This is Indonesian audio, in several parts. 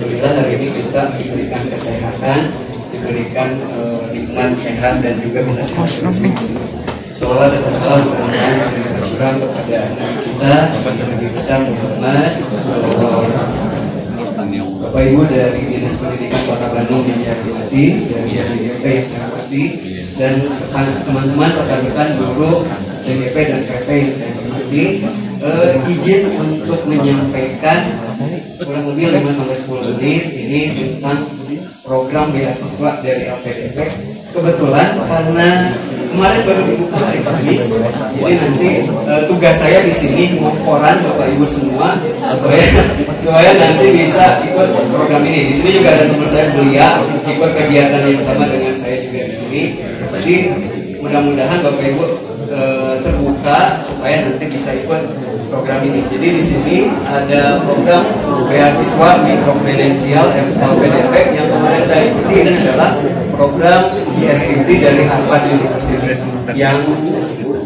alhamdulillah hari ini kita diberikan kesehatan, diberikan lingkungan sehat dan juga bisa sehat berfungsi. Seolah serta salah mudah-mudahan bersyukur kepada kita Nabi besar Muhammad SAW. Bapak Ibu dari Dinas Pendidikan Kota Bandung yang saya hormati, dari CGP yang saya hormati, dan teman-teman rekan-rekan guru CGP dan PP yang saya hormati, izin untuk menyampaikan kurang lebih 5-10 menit ini tentang program beasiswa dari LPDP. Kebetulan karena kemarin baru dibuka hari Kamis, jadi nanti tugas saya di sini mengoran Bapak Ibu semua supaya nanti bisa ikut program ini. Di sini juga ada teman saya Belia ikut kegiatan yang sama dengan saya juga di sini. Jadi mudah-mudahan Bapak Ibu terbuka supaya nanti bisa ikut program ini. Jadi di sini ada program beasiswa mikrokrediensial LPDP yang kemarin saya ikuti. Ini adalah program GSMT dari Harvard University yang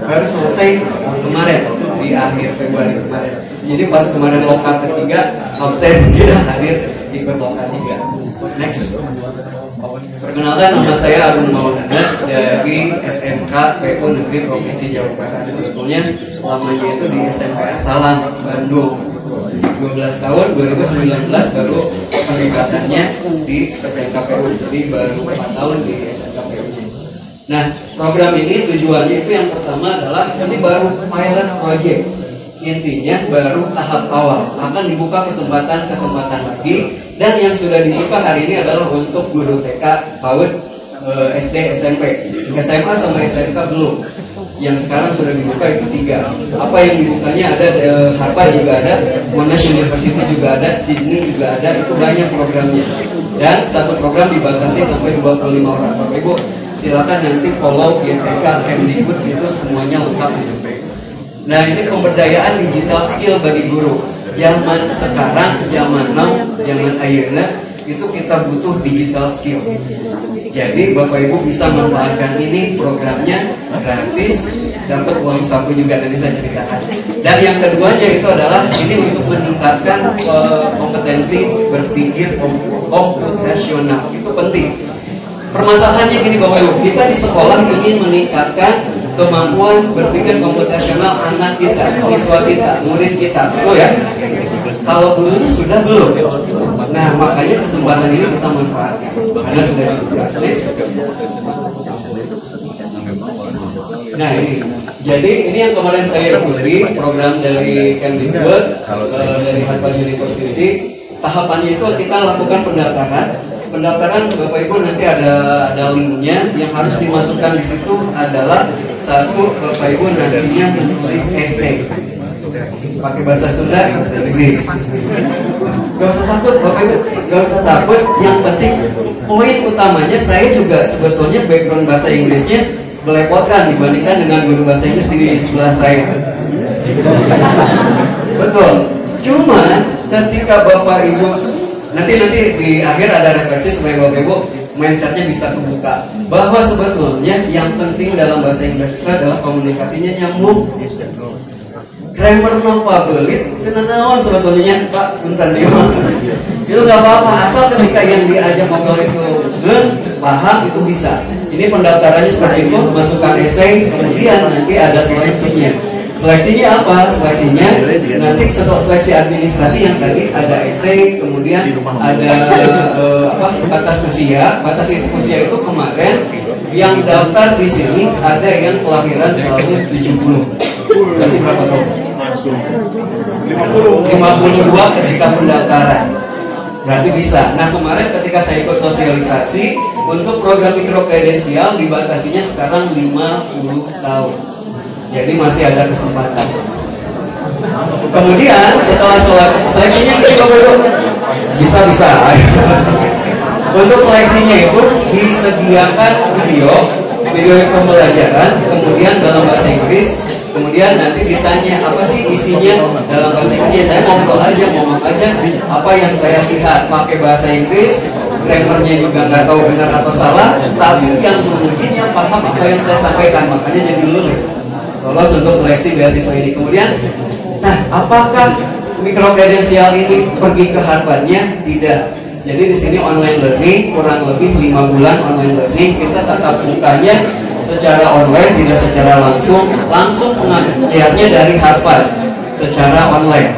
baru selesai kemarin di akhir Februari kemarin. Jadi pas kemarin lokal ketiga, saya tidak hadir ikut lokal 3. Next. Perkenalkan, nama saya Agung Maulana dari SMK PU Negeri Provinsi Jawa Barat. Sebetulnya lamanya itu di SMK Salam Bandung. 12 tahun, 2019 baru peningkatannya di SMK PU. Jadi baru 4 tahun di SMK PU. Nah, program ini tujuannya itu yang pertama adalah ini baru pilot project. Intinya baru tahap awal, akan dibuka kesempatan lagi, dan yang sudah dibuka hari ini adalah untuk guru TK, PAUD, SD, SMP, SMA sama SMK belum. Yang sekarang sudah dibuka itu 3. Apa yang dibukanya ada Harvard juga ada, Monash University juga ada, Sydney juga ada, itu banyak programnya. Dan satu program dibatasi sampai 25 orang. Bapak Ibu silakan nanti follow YTK, Kemdikbud, itu semuanya lengkap di SMP. Nah, ini pemberdayaan digital skill bagi guru. Zaman sekarang, zaman now, zaman ayeuna itu kita butuh digital skill. Jadi Bapak Ibu bisa memanfaatkan ini, programnya gratis, dapat uang saku juga nanti saya ceritakan. Dan yang keduanya itu adalah ini untuk meningkatkan kompetensi berpikir komputasional. Itu penting. Permasalahannya gini Bapak Ibu, kita di sekolah ingin meningkatkan kemampuan berpikir komputasional anak kita, siswa kita, murid kita, betul ya? Kalau gurunya sudah belum. Nah, makanya kesempatan ini kita manfaatkan karena sudah dibuka. Next. Nah, ini. Jadi ini yang kemarin saya ikuti program dari Kemdikbud, dari Harvard University. Tahapannya itu kita lakukan pendaftaran. Pendaftaran Bapak Ibu nanti ada linknya. Yang harus dimasukkan di situ adalah satu, Bapak Ibu nantinya menulis esai pakai bahasa Sunda, bahasa Inggris. Gak usah takut Bapak Ibu, gak usah takut. Yang penting poin utamanya, saya juga sebetulnya background bahasa Inggrisnya melepotkan dibandingkan dengan guru bahasa Inggris di sebelah saya. Betul. Cuman ketika Bapak Ibu nanti di akhir ada refleksi supaya Bapak Ibu mindsetnya bisa terbuka bahwa sebetulnya yang penting dalam bahasa Inggris itu adalah komunikasinya nyambung. Grammar napa belit itu naon sebetulnya Pak, bentar nih itu nggak apa-apa asal ketika yang diajak ngobrol itu paham, itu bisa. Ini pendaftarannya seperti itu, masukkan esai, kemudian nanti ada seleksinya. Seleksinya apa? Seleksinya nanti setelah seleksi administrasi yang tadi ada esai, kemudian ada batas usia. Batas usia itu kemarin yang daftar di sini ada yang kelahiran tahun 70. Berarti berapa tahun? 52 ketika pendaftaran. Berarti bisa. Nah, kemarin ketika saya ikut sosialisasi untuk program mikrokredensial dibatasinya sekarang 50 tahun. Jadi masih ada kesempatan. Kemudian setelah seleksinya kita bisa. Untuk seleksinya itu disediakan video pembelajaran, kemudian dalam bahasa Inggris, kemudian nanti ditanya apa sih isinya dalam bahasa Inggris. Saya ngomong aja apa yang saya lihat, pakai bahasa Inggris, grammarnya juga nggak tahu benar atau salah, tapi yang mengujinya paham apa yang saya sampaikan, makanya jadi lolos untuk seleksi beasiswa ini. Kemudian, nah apakah mikrokredensial ini pergi ke Harvardnya? Tidak. Jadi di sini online learning kurang lebih 5 bulan online learning, kita tatap mukanya secara online, tidak secara langsung pengajarnya dari Harvard secara online.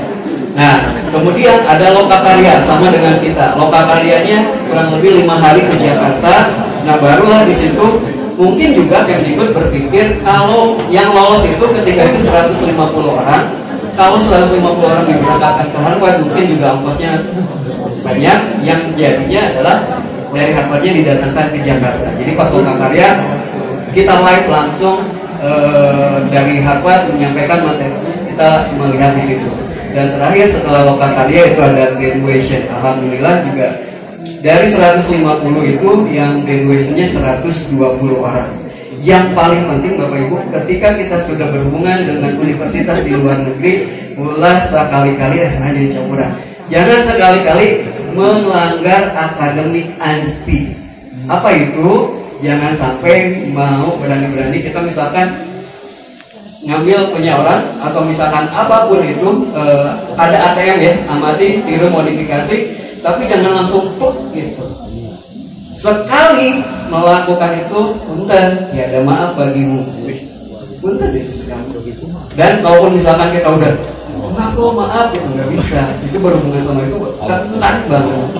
Nah, kemudian ada lokakarya sama dengan kita. Lokakaryanya kurang lebih 5 hari ke Jakarta. Nah, barulah di situ mungkin juga Kemdikbud berpikir kalau yang lolos itu ketika itu 150 orang. Kalau 150 orang diberangkatkan ke Harvard, mungkin juga ongkosnya banyak. Yang jadinya adalah dari Harvardnya didatangkan ke Jakarta. Jadi pas lokakarya kita live langsung dari Harvard menyampaikan materi, kita melihat di situ. Dan terakhir setelah lokakarya itu ada graduation. Alhamdulillah juga dari 150 itu yang graduationnya 120 orang. Yang paling penting Bapak Ibu, ketika kita sudah berhubungan dengan universitas di luar negeri, mulai sekali-kali hanya campuran. Jangan sekali-kali melanggar akademik honesty. Apa itu? Jangan sampai mau berani-berani kita misalkan ngambil punya orang atau misalkan apapun itu, ada ATM ya, amati, tiru, modifikasi, tapi jangan langsung pluk gitu. Sekali melakukan itu, punten, tiada maaf bagimu. Punten itu sekali. Dan kalaupun misalkan kita udah ngaku maaf, itu nggak bisa. Itu berhubungan sama itu ketat banget.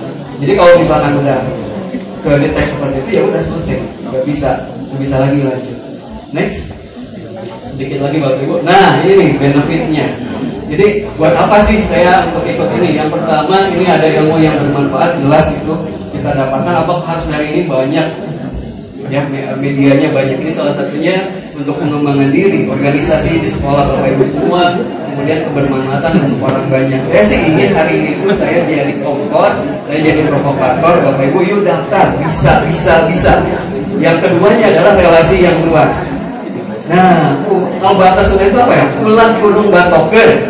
Jadi kalau misalkan udah ke detect seperti itu, ya udah selesai, nggak bisa lagi lanjut. Next, sedikit lagi Bapak Ibu. Nah ini nih benefitnya. Jadi buat apa sih saya untuk ikut ini? Yang pertama, ini ada ilmu yang bermanfaat, jelas itu kita dapatkan. Apa harus dari ini banyak ya, medianya banyak. Ini salah satunya untuk pengembangan diri, organisasi di sekolah Bapak Ibu semua, kemudian kebermanfaatan untuk orang banyak. Saya sih ingin hari ini itu saya jadi kompor, saya jadi provokator. Bapak Ibu yuk daftar, bisa. Yang keduanya adalah relasi yang luas. Nah, kalau bahasa Sunda itu apa ya? Ulah gunung batoker.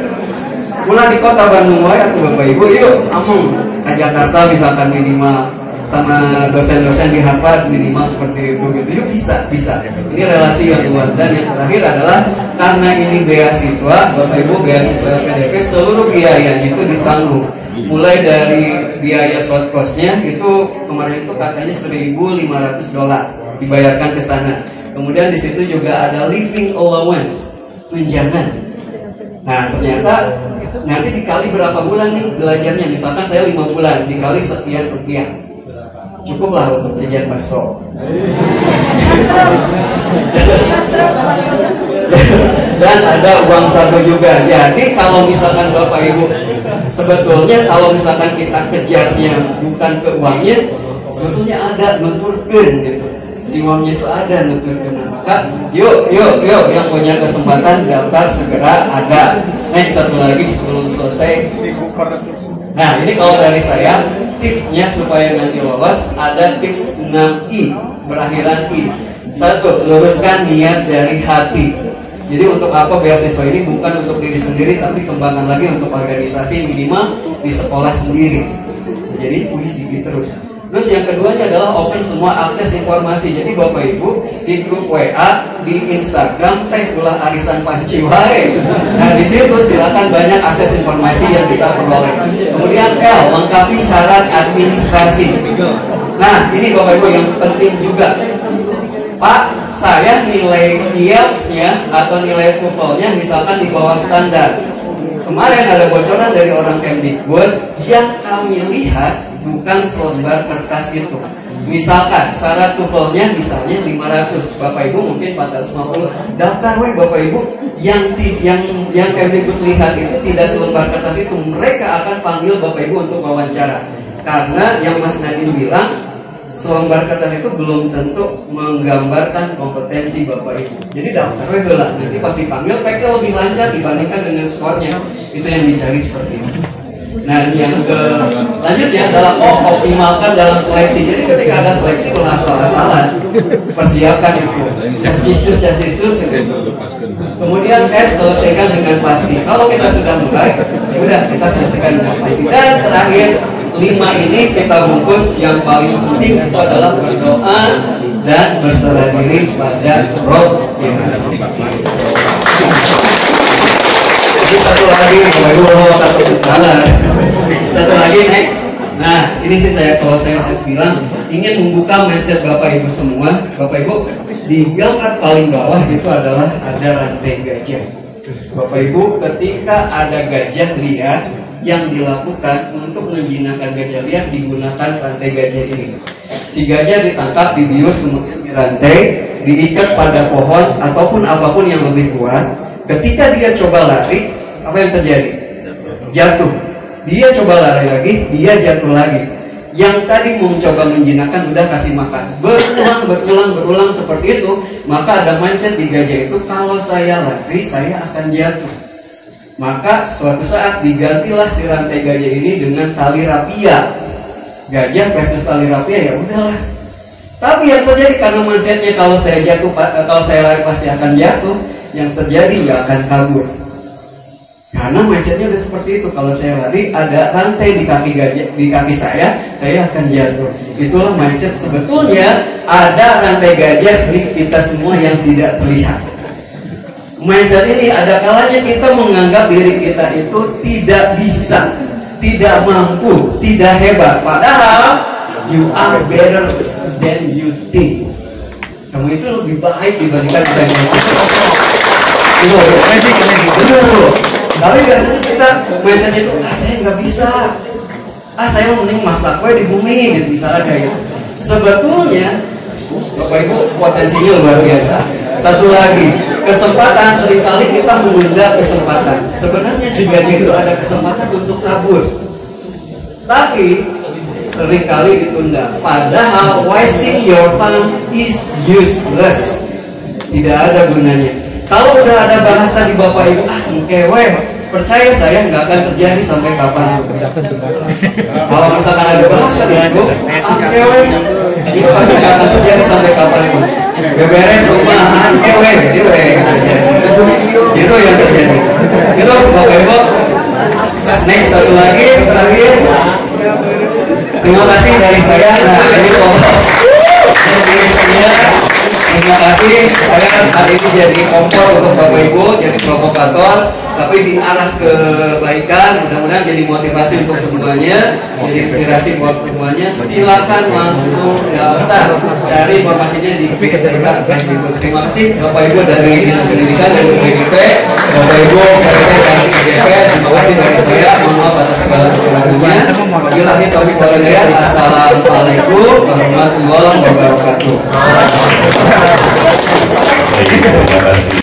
Ulah di kota Bandung wae atuh Bapak Ibu, yuk amung ke Jakarta misalkan minimal sama dosen-dosen di Harvard minimal seperti itu gitu. Yuk bisa. Ini relasi yang luas. Dan yang terakhir adalah karena ini beasiswa, Bapak Ibu, beasiswa PDP seluruh biayanya itu ditanggung. Mulai dari biaya short cost-nya itu kemarin itu katanya $1.500 dibayarkan ke sana. Kemudian di situ juga ada living allowance, tunjangan. Nah, ternyata nanti dikali berapa bulan nih belajarnya. Misalkan saya 5 bulan dikali sekian rupiah, cukuplah untuk jajan bakso. Dan ada uang saku juga. Jadi kalau misalkan Bapak Ibu, sebetulnya kalau misalkan kita kejarnya bukan ke uangnya, sebetulnya ada nuturkeun gitu. Si uangnya itu ada nuturkeun. Maka yuk yang punya kesempatan daftar segera ada. Next, satu lagi sebelum selesai. Nah ini kalau dari saya tipsnya supaya nanti lolos, ada tips 6I berakhiran I. 1. Luruskan niat dari hati. Jadi untuk apa beasiswa ini? Bukan untuk diri sendiri, tapi kembangkan lagi untuk organisasi, minimal di sekolah sendiri. Jadi puisi terus. Terus yang keduanya adalah open semua akses informasi. Jadi Bapak Ibu di grup WA, di Instagram teh ulah arisan panci wae. Nah di situ silakan banyak akses informasi yang kita peroleh. Kemudian L, lengkapi syarat administrasi. Nah ini Bapak Ibu yang penting juga. Pak, saya nilai IELTS-nya atau nilai TOEFL-nya misalkan di bawah standar. Kemarin ada bocoran dari orang Kemdikbud, yang kami lihat bukan selembar kertas itu. Misalkan syarat TOEFL-nya misalnya 500, Bapak Ibu mungkin 450. Daftar Bapak Ibu, yang Kemdikbud lihat itu tidak selembar kertas itu. Mereka akan panggil Bapak Ibu untuk wawancara. Karena yang Mas Nadine bilang, selembar kertas itu belum tentu menggambarkan kompetensi Bapak Ibu. Jadi daftar lah, nanti pas dipanggil mereka lebih lancar dibandingkan dengan skornya. Itu yang dicari seperti itu. Nah yang lanjutnya adalah optimalkan dalam seleksi. Jadi ketika ada seleksi ulah asal-asalan, persiapkan itu casus gitu. Kemudian S, selesaikan dengan pasti. Kalau kita sudah mulai, ya udah kita selesaikan dengan pasti. Dan terakhir 5 ini kita bungkus. Yang paling penting itu adalah berdoa dan berserah diri pada Roh yang ada. Jadi satu lagi, satu lagi next. Nah ini sih mungkin kalau saya bilang ingin membuka mindset Bapak Ibu semua. Bapak Ibu, di gambar paling bawah itu adalah ada rantai gajah. Bapak Ibu, ketika ada gajah liar, yang dilakukan untuk menjinakkan gajah liar digunakan rantai gajah ini. Si gajah ditangkap, dibius, kemudian dirantai, diikat pada pohon ataupun apapun yang lebih kuat. Ketika dia coba lari, apa yang terjadi? Jatuh. Dia coba lari lagi, dia jatuh lagi. Yang tadi mau mencoba menjinakkan udah kasih makan. Berulang seperti itu. Maka ada mindset di gajah itu, kalau saya lari, saya akan jatuh. Maka suatu saat digantilah si rantai gajah ini dengan tali rapia. Gajah versus tali rapia, ya udahlah. Tapi yang terjadi karena mindsetnya kalau saya jatuh, kalau saya lari pasti akan jatuh, yang terjadi nggak akan kabur. Karena mindsetnya udah seperti itu. Kalau saya lari ada rantai di kaki gajah, di kaki saya akan jatuh. Itulah mindset. Sebetulnya ada rantai gajah di kita semua yang tidak terlihat. Mindset ini ada kalanya kita menganggap diri kita itu tidak bisa, tidak mampu, tidak hebat. Padahal you are better than you think. Kamu itu lebih baik dibandingkan kita yang betul. Tapi biasanya kita mindsetnya itu, saya nggak bisa, saya mending masak kue di bumi, gitu misalnya kayak gitu. Sebetulnya Bapak Ibu potensinya luar biasa. Satu lagi, kesempatan, seringkali kita menunda kesempatan. Sebenarnya si gajah itu ada kesempatan untuk kabur, tapi seringkali ditunda. Padahal wasting your time is useless. Tidak ada gunanya. Kalau udah ada bahasa di Bapak Ibu, mengkewe, percaya saya nggak akan terjadi sampai kapan. Kalau misalkan ada bahasa di itu, mengkewe, itu pasti nggak akan terjadi sampai kapan pun. Beberes rumah, mengkewe, itu yang terjadi. Itu Bapak Ibu. Next, satu lagi, terakhir. Terima kasih dari saya. Nah, ini kompor. Terima kasih. Saya hari ini jadi kompor untuk Bapak Ibu, jadi provokator, tapi diarah kebaikan. Mudah-mudahan jadi motivasi untuk semuanya, jadi inspirasi buat semuanya. Silakan langsung daftar, cari informasinya di PTK Kemdikbud. Terima kasih Bapak Ibu dari Dinas Pendidikan dan PDP, Bapak Ibu PDP dan PDP. Terima kasih dari saya. Mohon maaf atas segala kekurangannya. Wabillahi taufiq wal hidayah. Assalamualaikum warahmatullahi wabarakatuh. Terima kasih.